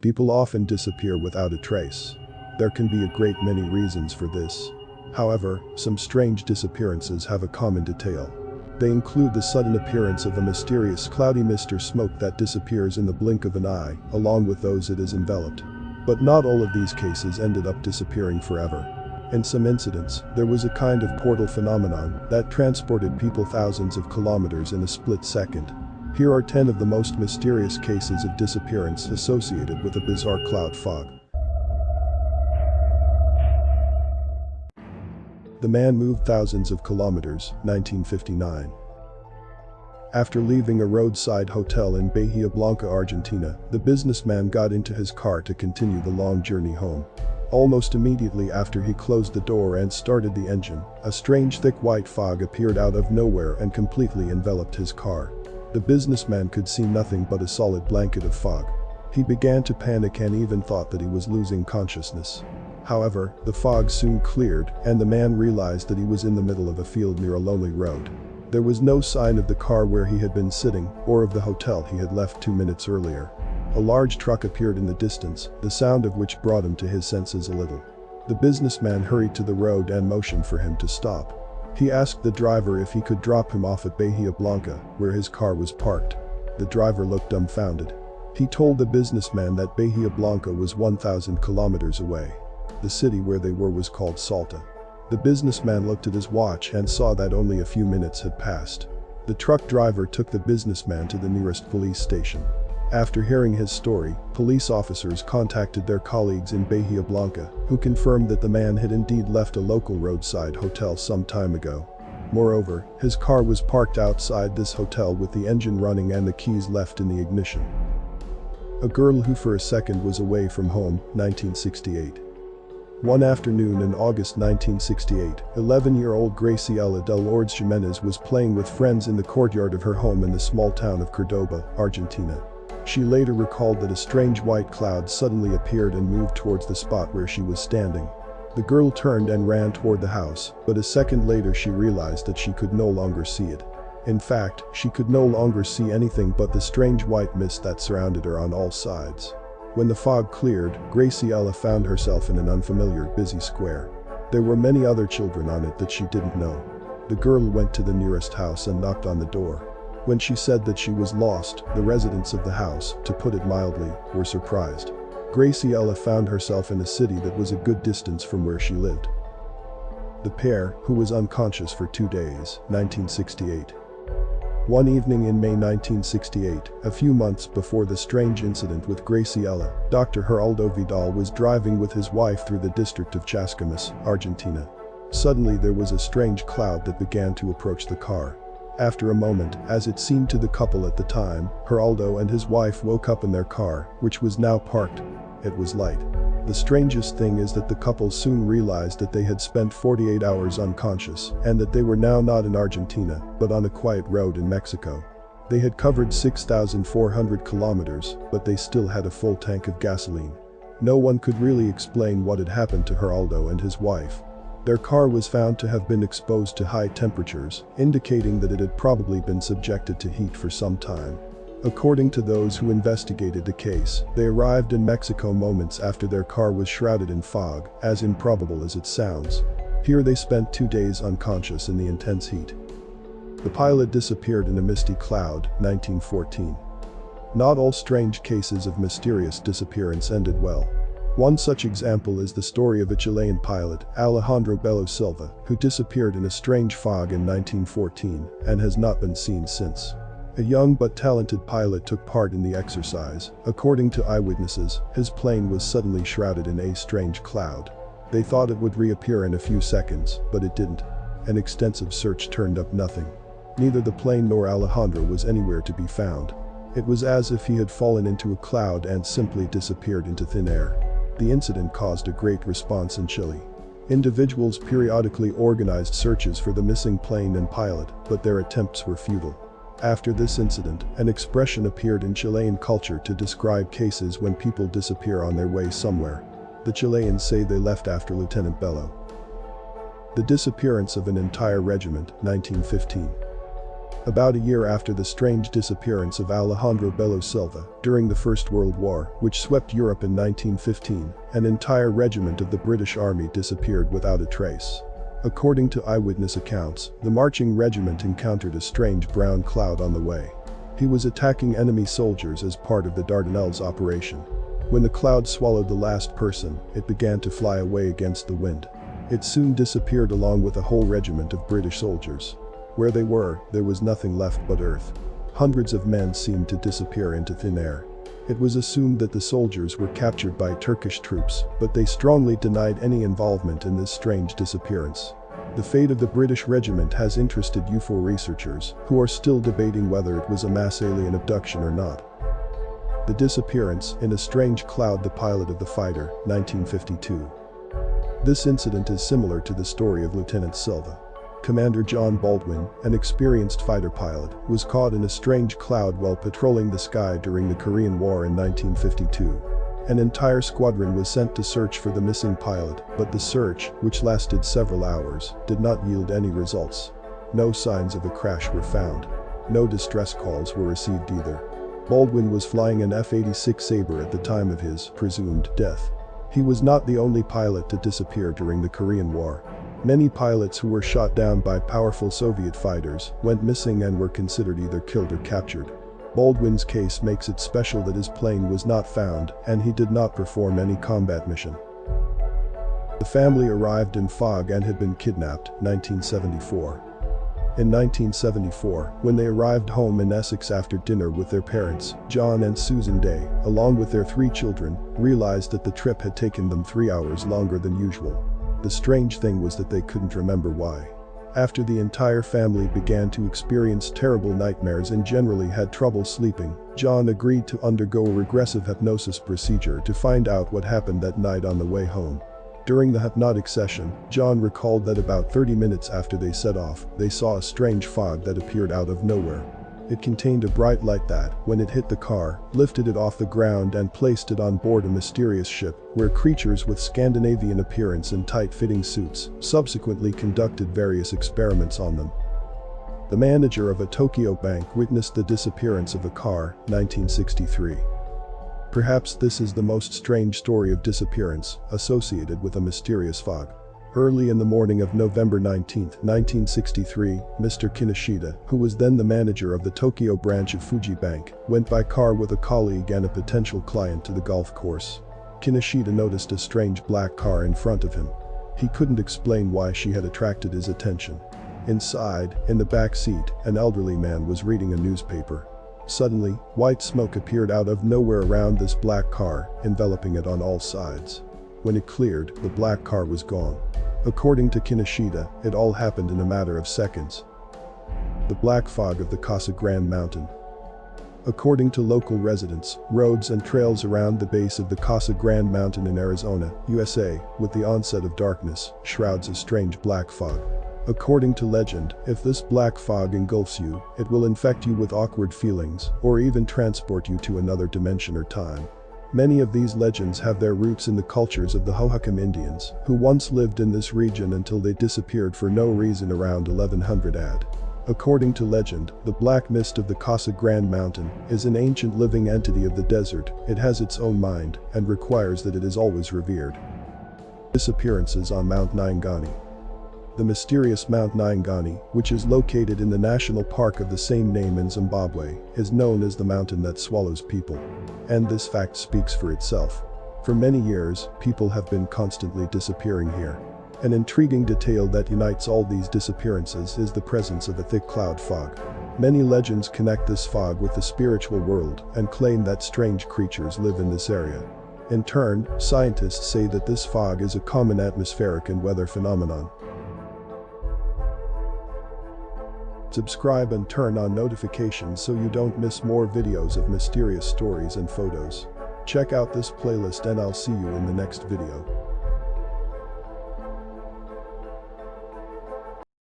People often disappear without a trace. There can be a great many reasons for this. However, some strange disappearances have a common detail. They include the sudden appearance of a mysterious cloudy mist or smoke that disappears in the blink of an eye, along with those it is enveloped. But not all of these cases ended up disappearing forever. In some incidents, there was a kind of portal phenomenon that transported people thousands of kilometers in a split second. Here are 10 of the most mysterious cases of disappearance associated with a bizarre cloud fog. The man moved thousands of kilometers, 1959. After leaving a roadside hotel in Bahia Blanca, Argentina, the businessman got into his car to continue the long journey home. Almost immediately after he closed the door and started the engine, a strange thick white fog appeared out of nowhere and completely enveloped his car. The businessman could see nothing but a solid blanket of fog. He began to panic and even thought that he was losing consciousness. However, the fog soon cleared, and the man realized that he was in the middle of a field near a lonely road. There was no sign of the car where he had been sitting, or of the hotel he had left 2 minutes earlier. A large truck appeared in the distance, the sound of which brought him to his senses a little. The businessman hurried to the road and motioned for him to stop. He asked the driver if he could drop him off at Bahia Blanca, where his car was parked. The driver looked dumbfounded. He told the businessman that Bahia Blanca was 1,000 kilometers away. The city where they were was called Salta. The businessman looked at his watch and saw that only a few minutes had passed. The truck driver took the businessman to the nearest police station. After hearing his story, police officers contacted their colleagues in Bahia Blanca, who confirmed that the man had indeed left a local roadside hotel some time ago. Moreover, his car was parked outside this hotel with the engine running and the keys left in the ignition. A girl who for a second was away from home, 1968. One afternoon in August 1968, 11-year-old Graciela de Lourdes Jimenez was playing with friends in the courtyard of her home in the small town of Cordoba, Argentina. She later recalled that a strange white cloud suddenly appeared and moved towards the spot where she was standing. The girl turned and ran toward the house, but a second later she realized that she could no longer see it. In fact, she could no longer see anything but the strange white mist that surrounded her on all sides. When the fog cleared, Graciela found herself in an unfamiliar, busy square. There were many other children on it that she didn't know. The girl went to the nearest house and knocked on the door. When she said that she was lost, the residents of the house, to put it mildly, were surprised. Graciela found herself in a city that was a good distance from where she lived. The pair, who was unconscious for 2 days, 1968. One evening in May 1968, a few months before the strange incident with Graciela, Dr. Geraldo Vidal was driving with his wife through the district of Chascomús, Argentina. Suddenly there was a strange cloud that began to approach the car. After a moment, as it seemed to the couple at the time, Geraldo and his wife woke up in their car, which was now parked. It was light. The strangest thing is that the couple soon realized that they had spent 48 hours unconscious, and that they were now not in Argentina, but on a quiet road in Mexico. They had covered 6,400 kilometers, but they still had a full tank of gasoline. No one could really explain what had happened to Geraldo and his wife. Their car was found to have been exposed to high temperatures, indicating that it had probably been subjected to heat for some time. According to those who investigated the case, they arrived in Mexico moments after their car was shrouded in fog, as improbable as it sounds. Here they spent 2 days unconscious in the intense heat. The pilot disappeared in a misty cloud, 1914. Not all strange cases of mysterious disappearance ended well. One such example is the story of a Chilean pilot, Alejandro Bello Silva, who disappeared in a strange fog in 1914 and has not been seen since. A young but talented pilot took part in the exercise. According to eyewitnesses, his plane was suddenly shrouded in a strange cloud. They thought it would reappear in a few seconds, but it didn't. An extensive search turned up nothing. Neither the plane nor Alejandro was anywhere to be found. It was as if he had fallen into a cloud and simply disappeared into thin air. The incident caused a great response in Chile. Individuals periodically organized searches for the missing plane and pilot, but their attempts were futile. After this incident, an expression appeared in Chilean culture to describe cases when people disappear on their way somewhere. The Chileans say they left after Lieutenant Bello. The disappearance of an entire regiment, 1915. About a year after the strange disappearance of Alejandro Belo Silva during the First World War, which swept Europe in 1915, an entire regiment of the British Army disappeared without a trace. According to eyewitness accounts, the marching regiment encountered a strange brown cloud on the way. He was attacking enemy soldiers as part of the Dardanelles operation. When the cloud swallowed the last person, it began to fly away against the wind. It soon disappeared along with a whole regiment of British soldiers. Where they were, there was nothing left but earth. Hundreds of men seemed to disappear into thin air. It was assumed that the soldiers were captured by Turkish troops, but they strongly denied any involvement in this strange disappearance. The fate of the British regiment has interested UFO researchers, who are still debating whether it was a mass alien abduction or not. The disappearance in a strange cloud, the pilot of the fighter, 1952. This incident is similar to the story of Lieutenant Silva. Commander John Baldwin, an experienced fighter pilot, was caught in a strange cloud while patrolling the sky during the Korean War in 1952. An entire squadron was sent to search for the missing pilot, but the search, which lasted several hours, did not yield any results. No signs of a crash were found. No distress calls were received either. Baldwin was flying an F-86 Sabre at the time of his presumed death. He was not the only pilot to disappear during the Korean War. Many pilots who were shot down by powerful Soviet fighters went missing and were considered either killed or captured. Baldwin's case makes it special that his plane was not found and he did not perform any combat mission. The family arrived in fog and had been kidnapped, 1974. In 1974, when they arrived home in Essex after dinner with their parents, John and Susan Day, along with their 3 children, realized that the trip had taken them 3 hours longer than usual. The strange thing was that they couldn't remember why. After the entire family began to experience terrible nightmares and generally had trouble sleeping, John agreed to undergo a regressive hypnosis procedure to find out what happened that night on the way home. During the hypnotic session, John recalled that about 30 minutes after they set off, they saw a strange fog that appeared out of nowhere. It contained a bright light that, when it hit the car, lifted it off the ground and placed it on board a mysterious ship, where creatures with Scandinavian appearance and tight-fitting suits subsequently conducted various experiments on them. The manager of a Tokyo bank witnessed the disappearance of a car, 1963. Perhaps this is the most strange story of disappearance associated with a mysterious fog. Early in the morning of November 19, 1963, Mr. Kinoshita, who was then the manager of the Tokyo branch of Fuji Bank, went by car with a colleague and a potential client to the golf course. Kinoshita noticed a strange black car in front of him. He couldn't explain why she had attracted his attention. Inside, in the back seat, an elderly man was reading a newspaper. Suddenly, white smoke appeared out of nowhere around this black car, enveloping it on all sides. When it cleared, the black car was gone. According to Kinoshita, it all happened in a matter of seconds. The black fog of the CASA Grande mountain. According to local residents, roads and trails around the base of the CASA Grande mountain in Arizona, USA, with the onset of darkness, shrouds a strange black fog. According to legend, if this black fog engulfs you, it will infect you with awkward feelings, or even transport you to another dimension or time. Many of these legends have their roots in the cultures of the Hohokam Indians, who once lived in this region until they disappeared for no reason around 1100 AD. According to legend, the black mist of the CASA Grande mountain is an ancient living entity of the desert. It has its own mind and requires that it is always revered. Disappearances on Mount Nyangani. The mysterious Mount Nyangani, which is located in the national park of the same name in Zimbabwe, is known as the mountain that swallows people. And this fact speaks for itself. For many years, people have been constantly disappearing here. An intriguing detail that unites all these disappearances is the presence of a thick cloud fog. Many legends connect this fog with the spiritual world and claim that strange creatures live in this area. In turn, scientists say that this fog is a common atmospheric and weather phenomenon. Subscribe and turn on notifications so you don't miss more videos of mysterious stories and photos. Check out this playlist and I'll see you in the next video.